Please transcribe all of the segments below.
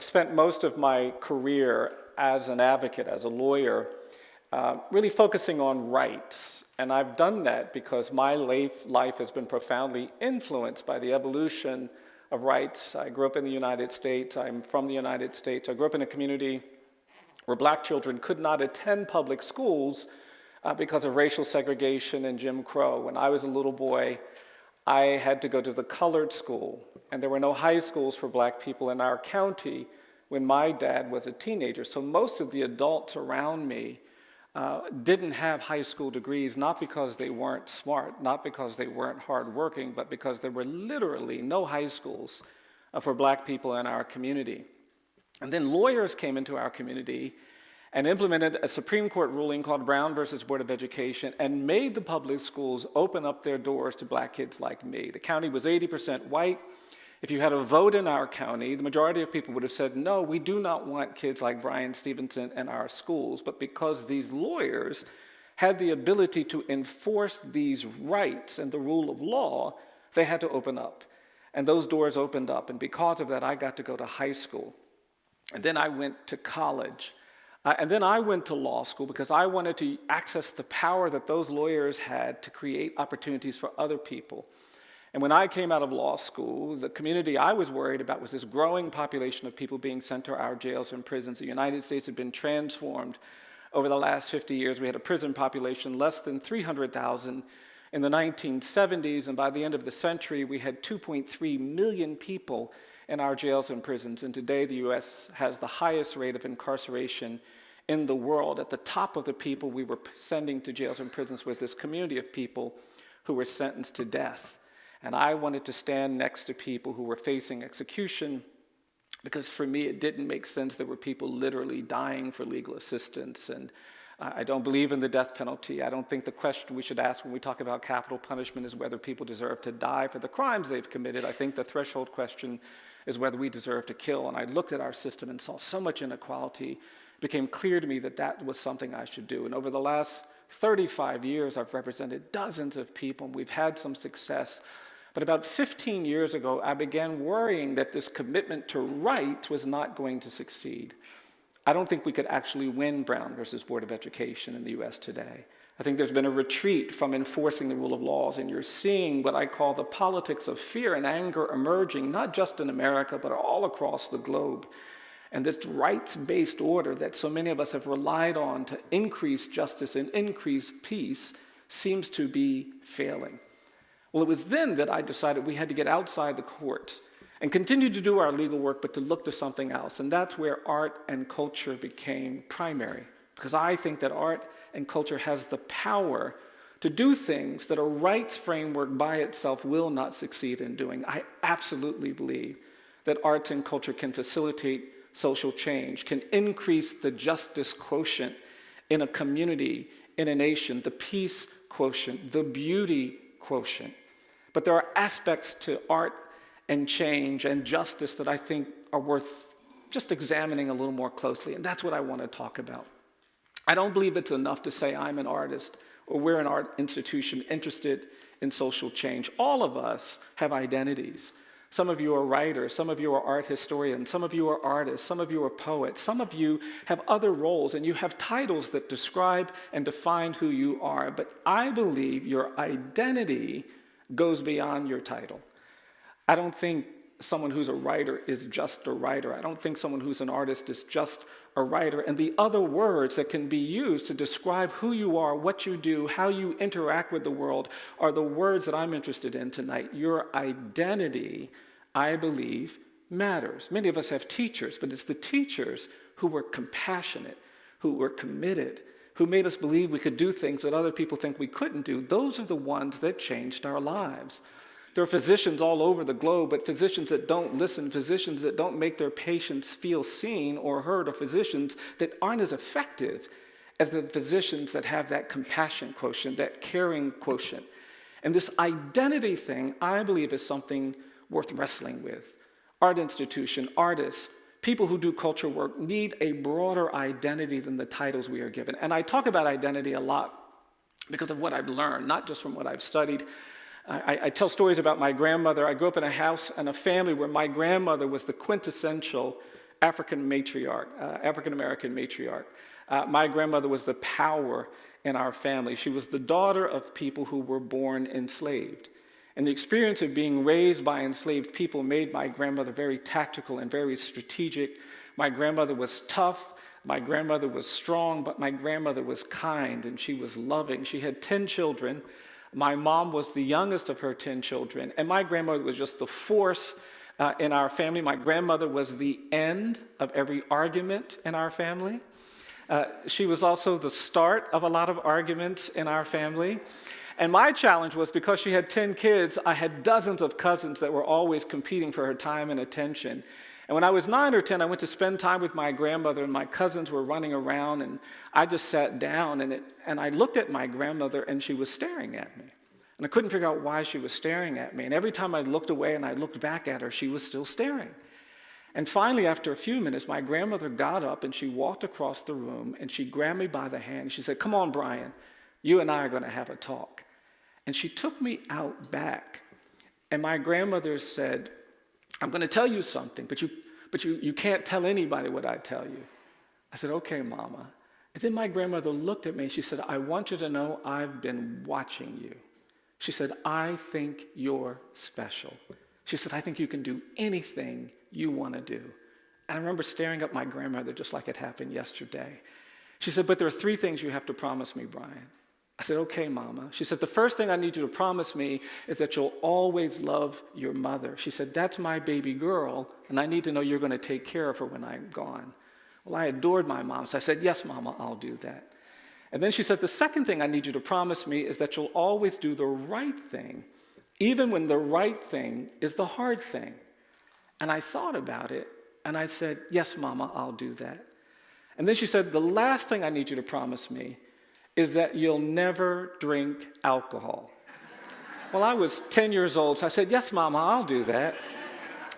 I've spent most of my career as an advocate, as a lawyer, really focusing on rights. And I've done that because my life has been profoundly influenced by the evolution of rights. I grew up in the United States. I'm from the United States. I grew up in a community where black children could not attend public schools because of racial segregation and Jim Crow. When I was a little boy, I had to go to the colored school, and there were no high schools for black people in our county when my dad was a teenager. So most of the adults around me didn't have high school degrees, not because they weren't smart, not because they weren't hardworking, but because there were literally no high schools for black people in our community. And then lawyers came into our community and implemented a Supreme Court ruling called Brown versus Board of Education and made the public schools open up their doors to black kids like me. The county was 80% white. If you had a vote in our county, the majority of people would have said, no, we do not want kids like Bryan, Stevenson in our schools. But because these lawyers had the ability to enforce these rights and the rule of law, they had to open up. And those doors opened up. And because of that, I got to go to high school. And then I went to college. And then I went to law school because I wanted to access the power that those lawyers had to create opportunities for other people. And when I came out of law school, the community I was worried about was this growing population of people being sent to our jails and prisons. The United States had been transformed over the last 50 years. We had a prison population less than 300,000 in the 1970s, and by the end of the century, we had 2.3 million people in our jails and prisons. And today, the U.S. has the highest rate of incarceration in the world. At the top of the people we were sending to jails and prisons was this community of people who were sentenced to death. And I wanted to stand next to people who were facing execution because for me, it didn't make sense. There were people literally dying for legal assistance. And I don't believe in the death penalty. I don't think the question we should ask when we talk about capital punishment is whether people deserve to die for the crimes they've committed. I think the threshold question is whether we deserve to kill. And I looked at our system and saw so much inequality. It became clear to me that that was something I should do. And over the last 35 years, I've represented dozens of people, and we've had some success. But about 15 years ago, I began worrying that this commitment to rights was not going to succeed. I don't think we could actually win Brown versus Board of Education in the U.S. today. I think there's been a retreat from enforcing the rule of laws, and you're seeing what I call the politics of fear and anger emerging, not just in America, but all across the globe. And this rights-based order that so many of us have relied on to increase justice and increase peace seems to be failing. Well, it was then that I decided we had to get outside the courts and continue to do our legal work, but to look to something else. And that's where art and culture became primary, because I think that art and culture has the power to do things that a rights framework by itself will not succeed in doing. I absolutely believe that arts and culture can facilitate social change, can increase the justice quotient in a community, in a nation, the peace quotient, the beauty quotient. But there are aspects to art and change and justice that I think are worth just examining a little more closely, and that's what I want to talk about. I don't believe it's enough to say I'm an artist or we're an art institution interested in social change. All of us have identities. Some of you are writers, some of you are art historians, some of you are artists, some of you are poets, some of you have other roles, and you have titles that describe and define who you are. But I believe your identity goes beyond your title. I don't think someone who's a writer is just a writer. I don't think someone who's an artist is just a writer. And the other words that can be used to describe who you are, what you do, how you interact with the world are the words that I'm interested in tonight. Your identity, I believe, matters. Many of us have teachers, but it's the teachers who were compassionate, who were committed, who made us believe we could do things that other people think we couldn't do. Those are the ones that changed our lives. There are physicians all over the globe, but physicians that don't listen, physicians that don't make their patients feel seen or heard, or physicians that aren't as effective as the physicians that have that compassion quotient, that caring quotient. And this identity thing, I believe, is something worth wrestling with. Art institution, artists, people who do culture work need a broader identity than the titles we are given. And I talk about identity a lot because of what I've learned, not just from what I've studied. I tell stories about my grandmother. I grew up in a house and a family where my grandmother was the quintessential African American matriarch. My grandmother was the power in our family. She was the daughter of people who were born enslaved. And the experience of being raised by enslaved people made my grandmother very tactical and very strategic. My grandmother was tough. My grandmother was strong, but my grandmother was kind and she was loving. She had 10 children. My mom was the youngest of her 10 children. And my grandmother was just the force in our family. My grandmother was the end of every argument in our family. She was also the start of a lot of arguments in our family. And my challenge was, because she had 10 kids, I had dozens of cousins that were always competing for her time and attention. And when I was 9 or 10, I went to spend time with my grandmother, and my cousins were running around, and I just sat down, and I looked at my grandmother, and she was staring at me. And I couldn't figure out why she was staring at me. And every time I looked away and I looked back at her, she was still staring. And finally, after a few minutes, my grandmother got up, and she walked across the room, and she grabbed me by the hand, and she said, "Come on, Bryan, you and I are going to have a talk." And she took me out back, and my grandmother said, "I'm going to tell you something, but you can't tell anybody what I tell you." I said, "Okay, Mama." And then my grandmother looked at me, and she said, "I want you to know I've been watching you." She said, "I think you're special." She said, "I think you can do anything you want to do." And I remember staring at my grandmother just like it happened yesterday. She said, "But there are 3 things you have to promise me, Bryan." I said, "Okay, Mama." She said, "The first thing I need you to promise me is that you'll always love your mother." She said, "That's my baby girl, and I need to know you're going to take care of her when I'm gone." Well, I adored my mom, so I said, "Yes, Mama, I'll do that." And then she said, "The second thing I need you to promise me is that you'll always do the right thing, even when the right thing is the hard thing." And I thought about it, and I said, "Yes, Mama, I'll do that." And then she said, "The last thing I need you to promise me is that you'll never drink alcohol." Well, I was 10 years old, so I said, "Yes, Mama, I'll do that."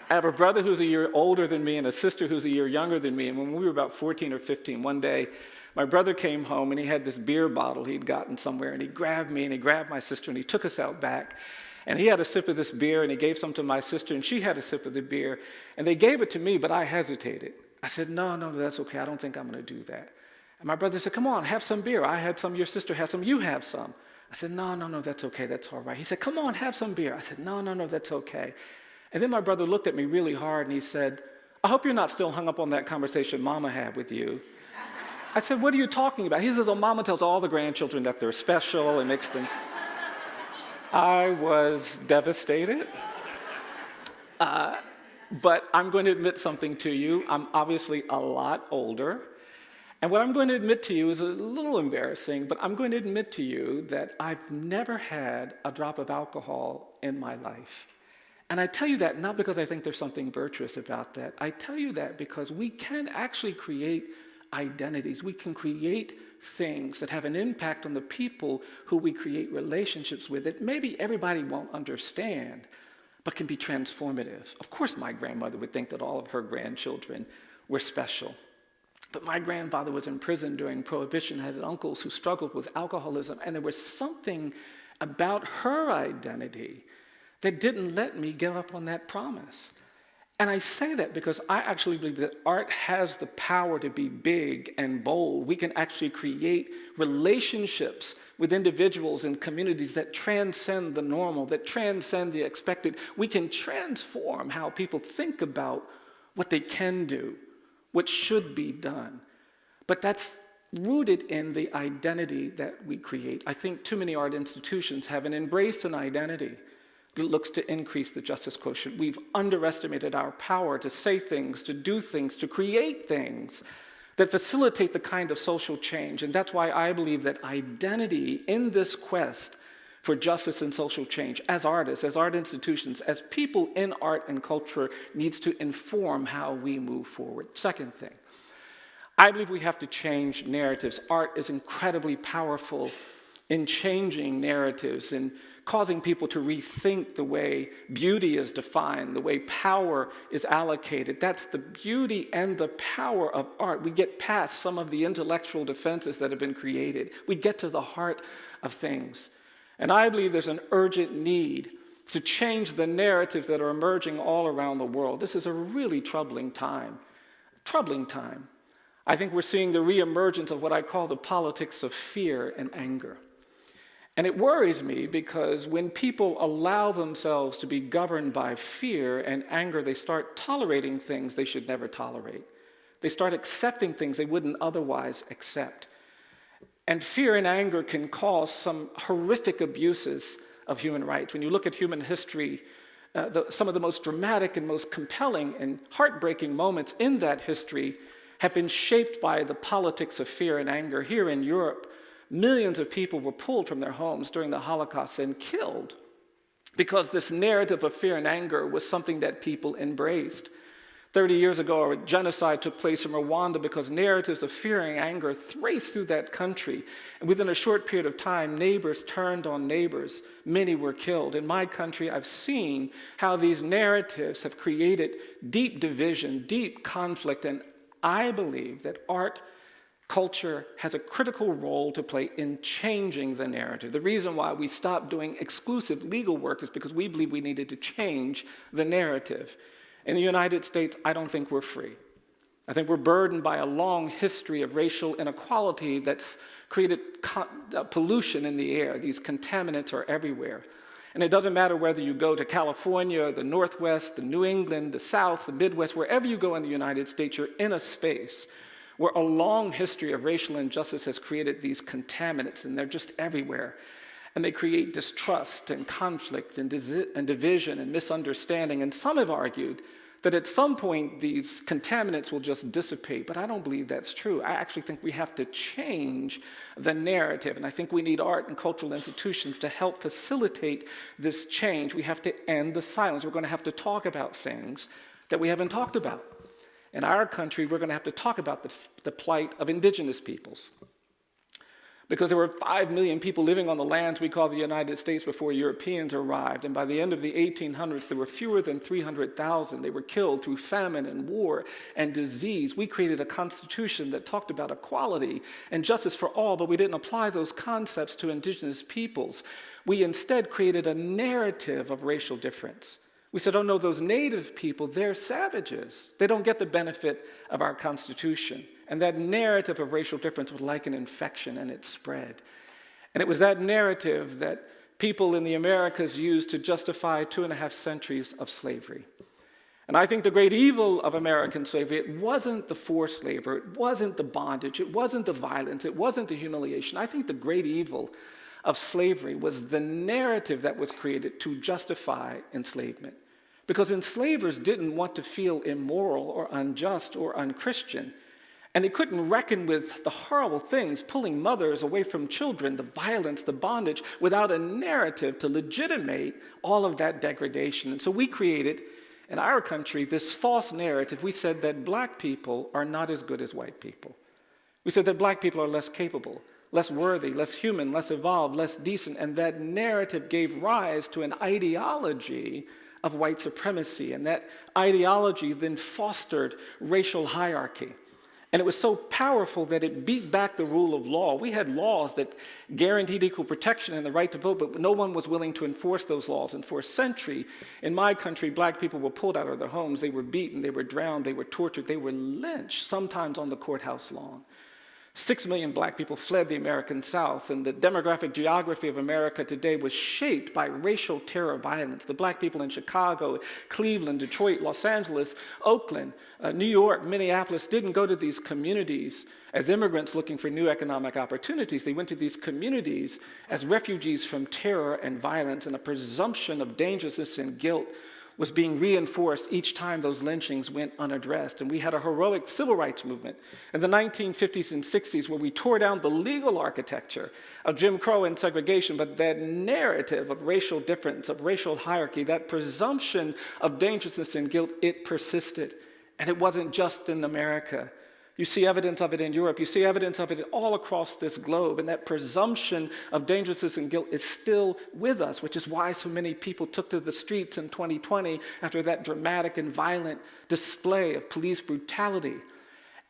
I have a brother who's a year older than me and a sister who's a year younger than me. And when we were about 14 or 15, one day, my brother came home and he had this beer bottle he'd gotten somewhere, and he grabbed me and he grabbed my sister and he took us out back. And he had a sip of this beer and he gave some to my sister, and she had a sip of the beer. And they gave it to me, but I hesitated. I said, no, that's okay. I don't think I'm going to do that. And my brother said, "Come on, have some beer. I had some, your sister had some, you have some." I said, no, that's okay. That's all right. He said, "Come on, have some beer." I said, no, that's okay. And then my brother looked at me really hard and he said, "I hope you're not still hung up on that conversation Mama had with you." I said, "What are you talking about?" He says, "Oh, Mama tells all the grandchildren that they're special and makes them..." I was devastated. But I'm going to admit something to you. I'm obviously a lot older. And what I'm going to admit to you is a little embarrassing, but I'm going to admit to you that I've never had a drop of alcohol in my life. And I tell you that not because I think there's something virtuous about that. I tell you that because we can actually create identities. We can create things that have an impact on the people who we create relationships with that maybe everybody won't understand, but can be transformative. Of course, my grandmother would think that all of her grandchildren were special. But my grandfather was in prison during Prohibition. I had uncles who struggled with alcoholism, and there was something about her identity that didn't let me give up on that promise. And I say that because I actually believe that art has the power to be big and bold. We can actually create relationships with individuals and communities that transcend the normal, that transcend the expected. We can transform how people think about what they can do, what should be done. But that's rooted in the identity that we create. I think too many art institutions haven't embraced an identity that looks to increase the justice quotient. We've underestimated our power to say things, to do things, to create things that facilitate the kind of social change. And that's why I believe that identity in this quest for justice and social change, as artists, as art institutions, as people in art and culture, needs to inform how we move forward. Second thing, I believe we have to change narratives. Art is incredibly powerful in changing narratives and causing people to rethink the way beauty is defined, the way power is allocated. That's the beauty and the power of art. We get past some of the intellectual defenses that have been created. We get to the heart of things. And I believe there's an urgent need to change the narratives that are emerging all around the world. This is a really troubling time. troubling time. I think we're seeing the reemergence of what I call the politics of fear and anger. And it worries me because when people allow themselves to be governed by fear and anger, they start tolerating things they should never tolerate. They start accepting things they wouldn't otherwise accept. And fear and anger can cause some horrific abuses of human rights. When you look at human history, some of the most dramatic and most compelling and heartbreaking moments in that history have been shaped by the politics of fear and anger. Here in Europe, millions of people were pulled from their homes during the Holocaust and killed because this narrative of fear and anger was something that people embraced. 30 years ago, a genocide took place in Rwanda because narratives of fear and anger raced through that country. And within a short period of time, neighbors turned on neighbors. Many were killed. In my country, I've seen how these narratives have created deep division, deep conflict, and I believe that art, culture has a critical role to play in changing the narrative. The reason why we stopped doing exclusive legal work is because we believe we needed to change the narrative. In the United States, I don't think we're free. I think we're burdened by a long history of racial inequality that's created pollution in the air. These contaminants are everywhere. And it doesn't matter whether you go to California, the Northwest, the New England, the South, the Midwest, wherever you go in the United States, you're in a space where a long history of racial injustice has created these contaminants, and they're just everywhere. And they create distrust and conflict and division and misunderstanding. And some have argued that at some point these contaminants will just dissipate, but I don't believe that's true. I actually think we have to change the narrative, and I think we need art and cultural institutions to help facilitate this change. We have to end the silence. We're going to have to talk about things that we haven't talked about. In our country, we're going to have to talk about the plight of indigenous peoples. Because there were 5 million people living on the lands we call the United States before Europeans arrived. And by the end of the 1800s, there were fewer than 300,000. They were killed through famine and war and disease. We created a constitution that talked about equality and justice for all, but we didn't apply those concepts to indigenous peoples. We instead created a narrative of racial difference. We said, oh no, those native people, they're savages. They don't get the benefit of our Constitution. And that narrative of racial difference was like an infection, and it spread. And it was that narrative that people in the Americas used to justify 2.5 centuries of slavery. And I think the great evil of American slavery, it wasn't the forced labor, it wasn't the bondage, it wasn't the violence, it wasn't the humiliation. I think the great evil of slavery was the narrative that was created to justify enslavement. Because enslavers didn't want to feel immoral or unjust or unchristian. And they couldn't reckon with the horrible things, pulling mothers away from children, the violence, the bondage, without a narrative to legitimate all of that degradation. And so we created, in our country, this false narrative. We said that black people are not as good as white people. We said that black people are less capable, less worthy, less human, less evolved, less decent. And that narrative gave rise to an ideology of white supremacy. And that ideology then fostered racial hierarchy. And it was so powerful that it beat back the rule of law. We had laws that guaranteed equal protection and the right to vote, but no one was willing to enforce those laws. And for a century, in my country, black people were pulled out of their homes. They were beaten, they were drowned, they were tortured, they were lynched, sometimes on the courthouse lawn. 6 million black people fled the American South, and the demographic geography of America today was shaped by racial terror violence. The black people in Chicago, Cleveland, Detroit, Los Angeles, Oakland, New York, Minneapolis didn't go to these communities as immigrants looking for new economic opportunities. They went to these communities as refugees from terror and violence, and a presumption of dangerousness and guilt was being reinforced each time those lynchings went unaddressed. And we had a heroic civil rights movement in the 1950s and 60s where we tore down the legal architecture of Jim Crow and segregation, but that narrative of racial difference, of racial hierarchy, that presumption of dangerousness and guilt, it persisted. And it wasn't just in America. You see evidence of it in Europe. You see evidence of it all across this globe. And that presumption of dangerousness and guilt is still with us, which is why so many people took to the streets in 2020 after that dramatic and violent display of police brutality.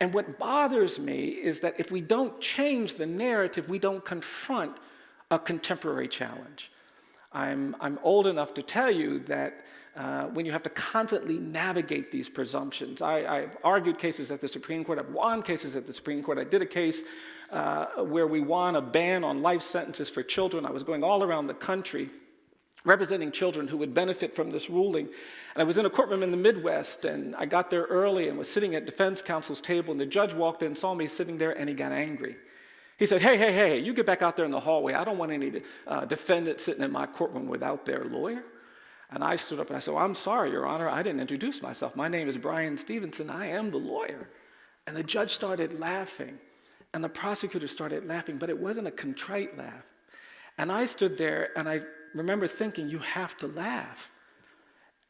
And what bothers me is that if we don't change the narrative, we don't confront a contemporary challenge. I'm old enough to tell you that when you have to constantly navigate these presumptions. I've argued cases at the Supreme Court. I've won cases at the Supreme Court. I did a case where we won a ban on life sentences for children. I was going all around the country representing children who would benefit from this ruling. And I was in a courtroom in the Midwest, and I got there early and was sitting at defense counsel's table, and the judge walked in, saw me sitting there, and he got angry. He said, hey, you get back out there in the hallway. I don't want any defendants sitting in my courtroom without their lawyer. And I stood up and I said, well, I'm sorry, Your Honor, I didn't introduce myself. My name is Bryan Stevenson. I am the lawyer. And the judge started laughing, and the prosecutor started laughing, but it wasn't a contrite laugh. And I stood there, and I remember thinking, you have to laugh.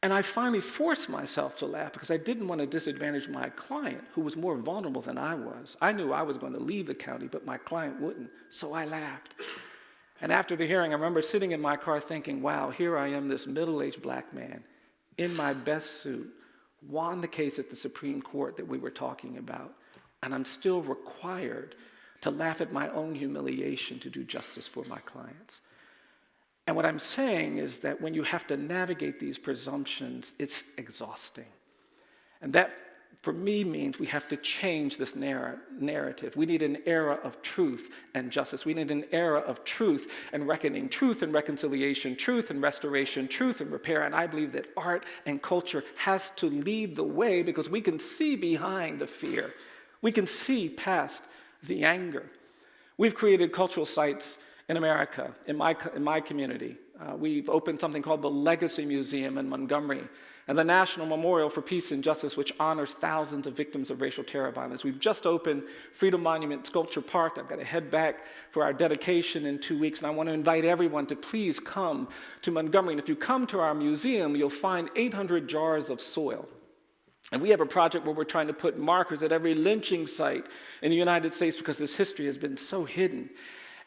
And I finally forced myself to laugh because I didn't want to disadvantage my client, who was more vulnerable than I was. I knew I was going to leave the county, but my client wouldn't, so I laughed. And after the hearing, I remember sitting in my car thinking, wow, here I am, this middle-aged black man in my best suit, won the case at the Supreme Court that we were talking about, and I'm still required to laugh at my own humiliation to do justice for my clients. And what I'm saying is that when you have to navigate these presumptions, it's exhausting. And that, for me, means we have to change this narrative. We need an era of truth and justice. We need an era of truth and reckoning, truth and reconciliation, truth and restoration, truth and repair. And I believe that art and culture has to lead the way because we can see behind the fear. We can see past the anger. We've created cultural sites in America, in my community. We've opened something called the Legacy Museum in Montgomery and the National Memorial for Peace and Justice, which honors thousands of victims of racial terror violence. We've just opened Freedom Monument Sculpture Park. I've got to head back for our dedication in 2 weeks, and I want to invite everyone to please come to Montgomery. And if you come to our museum, you'll find 800 jars of soil. And we have a project where we're trying to put markers at every lynching site in the United States because this history has been so hidden.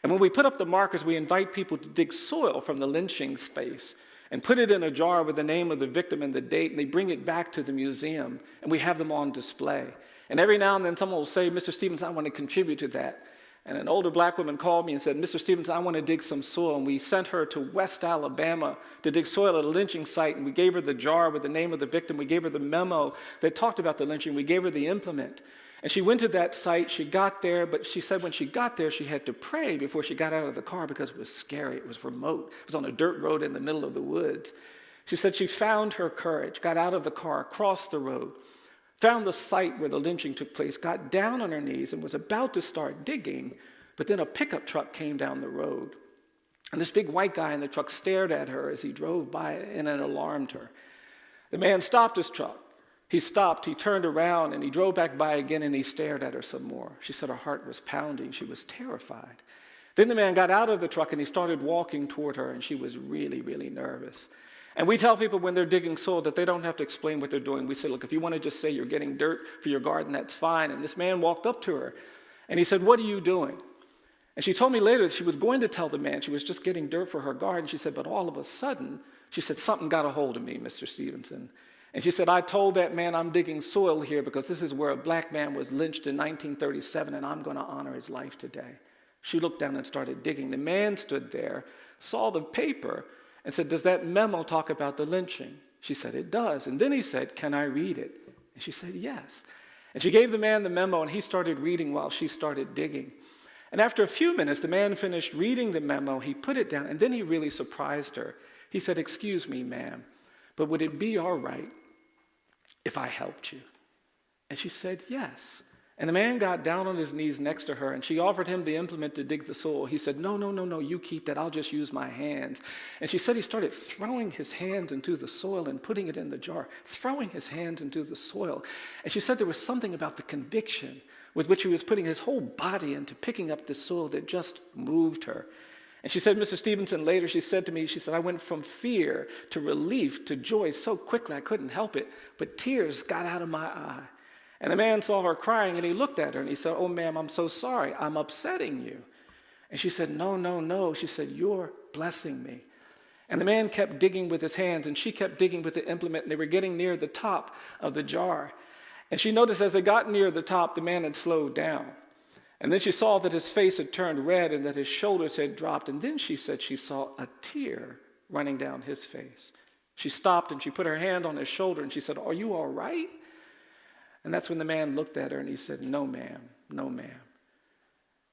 And when we put up the markers, we invite people to dig soil from the lynching space and put it in a jar with the name of the victim and the date, and they bring it back to the museum, and we have them on display. And every now and then someone will say, Mr. Stevenson, I want to contribute to that. And an older black woman called me and said, Mr. Stevenson, I want to dig some soil. And we sent her to West Alabama to dig soil at a lynching site, and we gave her the jar with the name of the victim. We gave her the memo that talked about the lynching. We gave her the implement. And she went to that site, she got there, but she said when she got there, she had to pray before she got out of the car because it was scary, it was remote. It was on a dirt road in the middle of the woods. She said she found her courage, got out of the car, crossed the road, found the site where the lynching took place, got down on her knees and was about to start digging, but then a pickup truck came down the road. And this big white guy in the truck stared at her as he drove by, and it alarmed her. The man stopped his truck. He stopped, he turned around, and he drove back by again, and he stared at her some more. She said her heart was pounding. She was terrified. Then the man got out of the truck, and he started walking toward her, and she was really, really nervous. And we tell people when they're digging soil that they don't have to explain what they're doing. We say, look, if you want to just say you're getting dirt for your garden, that's fine. And this man walked up to her, and he said, what are you doing? And she told me later that she was going to tell the man she was just getting dirt for her garden. She said, but all of a sudden, she said, something got a hold of me, Mr. Stevenson. And she said, I told that man I'm digging soil here because this is where a black man was lynched in 1937, and I'm going to honor his life today. She looked down and started digging. The man stood there, saw the paper, and said, does that memo talk about the lynching? She said, it does. And then he said, can I read it? And she said, yes. And she gave the man the memo, and he started reading while she started digging. And after a few minutes, the man finished reading the memo, he put it down, and then he really surprised her. He said, excuse me, ma'am, but would it be all right if I helped you? And she said, yes. And the man got down on his knees next to her, and she offered him the implement to dig the soil. He said, no, you keep that. I'll just use my hands. And she said he started throwing his hands into the soil and putting it in the jar, throwing his hands into the soil. And she said there was something about the conviction with which he was putting his whole body into picking up the soil that just moved her. And she said, Mr. Stevenson, later she said to me, she said, I went from fear to relief to joy so quickly I couldn't help it, but tears got out of my eye. And the man saw her crying, and he looked at her, and he said, oh, ma'am, I'm so sorry. I'm upsetting you. And she said, no. She said, you're blessing me. And the man kept digging with his hands, and she kept digging with the implement, and they were getting near the top of the jar. And she noticed as they got near the top, the man had slowed down. And then she saw that his face had turned red and that his shoulders had dropped. And then she said she saw a tear running down his face. She stopped and she put her hand on his shoulder and she said, "Are you all right?" And that's when the man looked at her and he said, "No, ma'am, no, ma'am."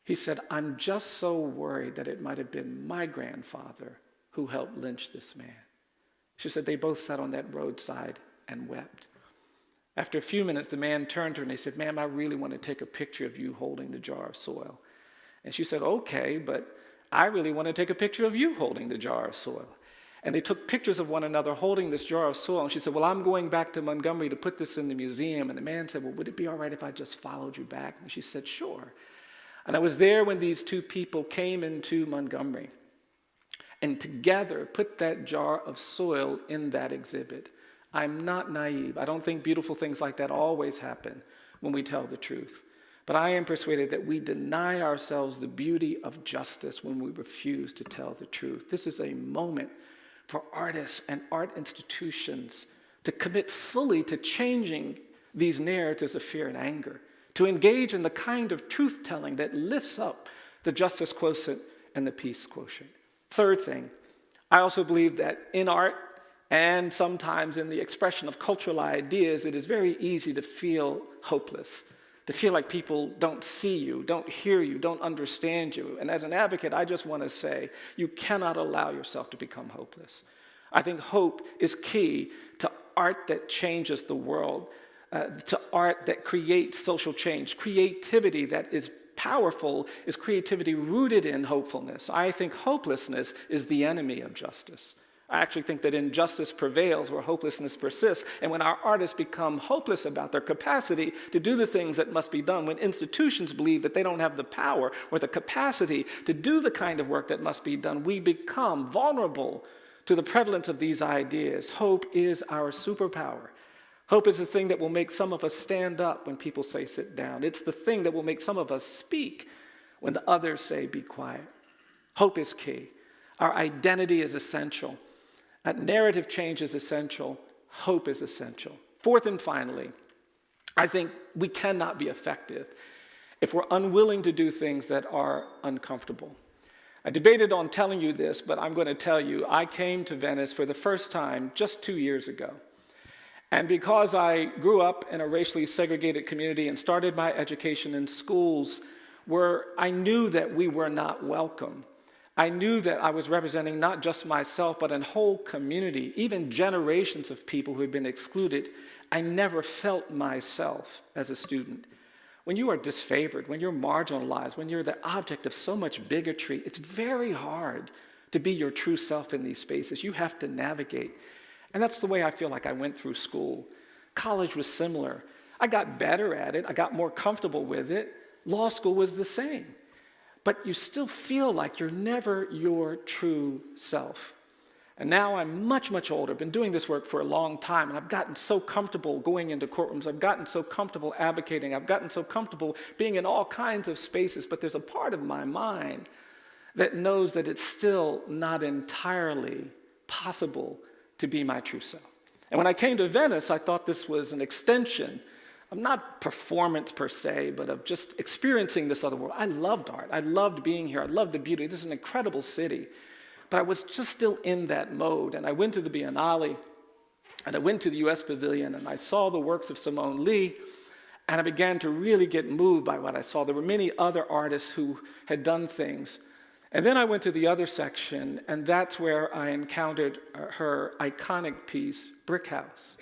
He said, "I'm just so worried that it might have been my grandfather who helped lynch this man." She said they both sat on that roadside and wept. After a few minutes, the man turned to her and he said, "Ma'am, I really want to take a picture of you holding the jar of soil." And she said, "Okay, but I really want to take a picture of you holding the jar of soil." And they took pictures of one another holding this jar of soil. And she said, "Well, I'm going back to Montgomery to put this in the museum." And the man said, "Well, would it be all right if I just followed you back?" And she said, "Sure." And I was there when these two people came into Montgomery and together put that jar of soil in that exhibit. I'm not naive. I don't think beautiful things like that always happen when we tell the truth. But I am persuaded that we deny ourselves the beauty of justice when we refuse to tell the truth. This is a moment for artists and art institutions to commit fully to changing these narratives of fear and anger, to engage in the kind of truth-telling that lifts up the justice quotient and the peace quotient. Third thing, I also believe that in art and sometimes in the expression of cultural ideas, it is very easy to feel hopeless, to feel like people don't see you, don't hear you, don't understand you. And as an advocate, I just want to say, you cannot allow yourself to become hopeless. I think hope is key to art that changes the world, to art that creates social change. Creativity that is powerful is creativity rooted in hopefulness. I think hopelessness is the enemy of justice. I actually think that injustice prevails where hopelessness persists. And when our artists become hopeless about their capacity to do the things that must be done, when institutions believe that they don't have the power or the capacity to do the kind of work that must be done, we become vulnerable to the prevalence of these ideas. Hope is our superpower. Hope is the thing that will make some of us stand up when people say sit down. It's the thing that will make some of us speak when the others say be quiet. Hope is key. Our identity is essential. Narrative change is essential. Hope is essential. Fourth and finally, I think we cannot be effective if we're unwilling to do things that are uncomfortable. I debated on telling you this, but I'm going to tell you, I came to Venice for the first time just 2 years ago. And because I grew up in a racially segregated community and started my education in schools where I knew that we were not welcome, I knew that I was representing not just myself, but a whole community, even generations of people who had been excluded. I never felt myself as a student. When you are disfavored, when you're marginalized, when you're the object of so much bigotry, it's very hard to be your true self in these spaces. You have to navigate. And that's the way I feel like I went through school. College was similar. I got better at it. I got more comfortable with it. Law school was the same. But you still feel like you're never your true self. And now I'm much, much older, been doing this work for a long time, and I've gotten so comfortable going into courtrooms. I've gotten so comfortable advocating. I've gotten so comfortable being in all kinds of spaces, but there's a part of my mind that knows that it's still not entirely possible to be my true self. And when I came to Venice, I thought this was an extension of not performance per se, but of just experiencing this other world. I loved art. I loved being here. I loved the beauty. This is an incredible city. But I was just still in that mode. And I went to the Biennale, and I went to the US Pavilion, and I saw the works of Simone Lee, and I began to really get moved by what I saw. There were many other artists who had done things. And then I went to the other section, and that's where I encountered her iconic piece, Brick House.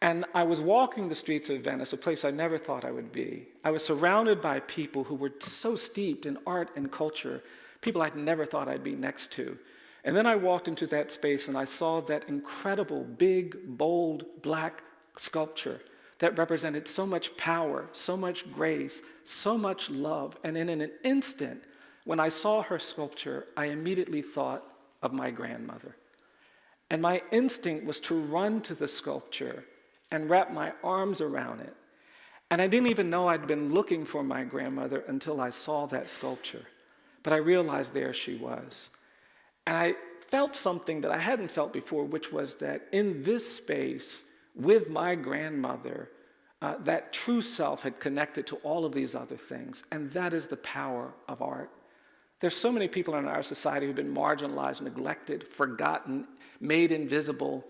And I was walking the streets of Venice, a place I never thought I would be. I was surrounded by people who were so steeped in art and culture, people I'd never thought I'd be next to. And then I walked into that space and I saw that incredible, big, bold, black sculpture that represented so much power, so much grace, so much love. And in an instant, when I saw her sculpture, I immediately thought of my grandmother. And my instinct was to run to the sculpture and wrap my arms around it. And I didn't even know I'd been looking for my grandmother until I saw that sculpture. But I realized there she was. And I felt something that I hadn't felt before, which was that in this space, with my grandmother, that true self had connected to all of these other things. And that is the power of art. There's so many people in our society who've been marginalized, neglected, forgotten, made invisible.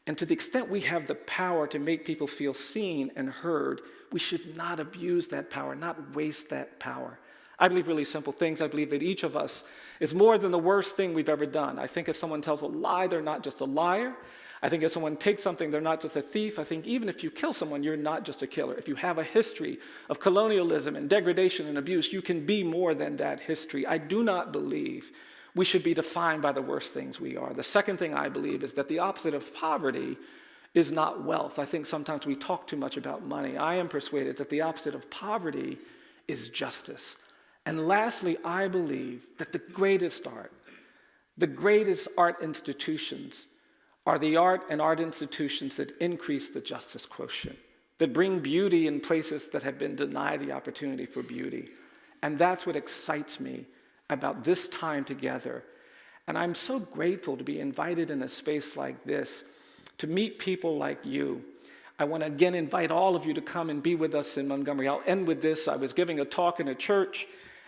And to the extent we have the power to make people feel seen and heard, we should not abuse that power, not waste that power. I believe really simple things. I believe that each of us is more than the worst thing we've ever done. I think if someone tells a lie, they're not just a liar. I think if someone takes something, they're not just a thief. I think even if you kill someone, you're not just a killer. If you have a history of colonialism and degradation and abuse, you can be more than that history. I do not believe we should be defined by the worst things we are. The second thing I believe is that the opposite of poverty is not wealth. I think sometimes we talk too much about money. I am persuaded that the opposite of poverty is justice. And lastly, I believe that the greatest art institutions are the art and art institutions that increase the justice quotient, that bring beauty in places that have been denied the opportunity for beauty. And that's what excites me about this time together. And I'm so grateful to be invited in a space like this, to meet people like you. I want to again invite all of you to come and be with us in Montgomery. I'll end with this. I was giving a talk in a church,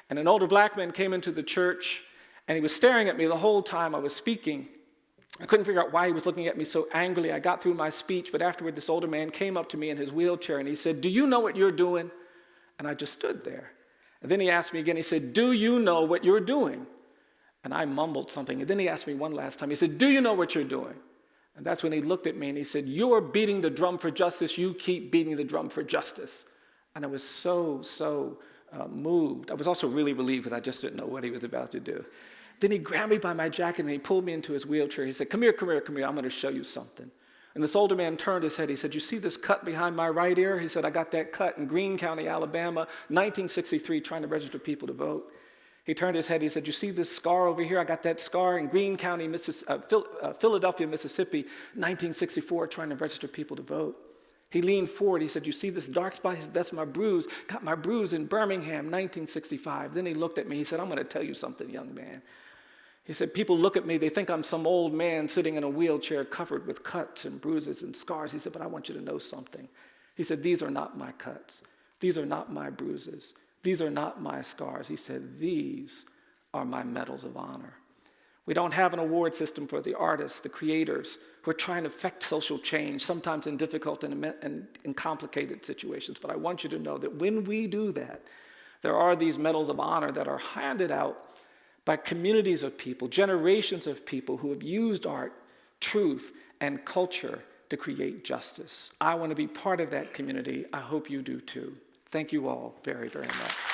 and an older black man came into the church, and he was staring at me the whole time I was speaking. I couldn't figure out why he was looking at me so angrily. I got through my speech, but afterward, this older man came up to me in his wheelchair, and he said, "Do you know what you're doing?" And I just stood there. And then he asked me again, he said, "Do you know what you're doing?" And I mumbled something. And then he asked me one last time, he said, "Do you know what you're doing?" And that's when he looked at me and he said, "You're beating the drum for justice. You keep beating the drum for justice." And I was so moved. I was also really relieved because I just didn't know what he was about to do. Then he grabbed me by my jacket and he pulled me into his wheelchair. He said, come here, I'm going to show you something." And this older man turned his head. He said, "You see this cut behind my right ear?" He said, "I got that cut in Greene County, Alabama, 1963, trying to register people to vote." He turned his head. He said, "You see this scar over here? I got that scar in Greene County, Philadelphia, Mississippi, 1964, trying to register people to vote." He leaned forward. He said, "You see this dark spot?" He said, "That's my bruise. Got my bruise in Birmingham, 1965. Then he looked at me. He said, "I'm going to tell you something, young man." He said, "People look at me. They think I'm some old man sitting in a wheelchair covered with cuts and bruises and scars." He said, "But I want you to know something." He said, "These are not my cuts. These are not my bruises. These are not my scars." He said, "These are my medals of honor." We don't have an award system for the artists, the creators, who are trying to affect social change, sometimes in difficult and complicated situations. But I want you to know that when we do that, there are these medals of honor that are handed out by communities of people, generations of people who have used art, truth, and culture to create justice. I want to be part of that community. I hope you do too. Thank you all very, very much.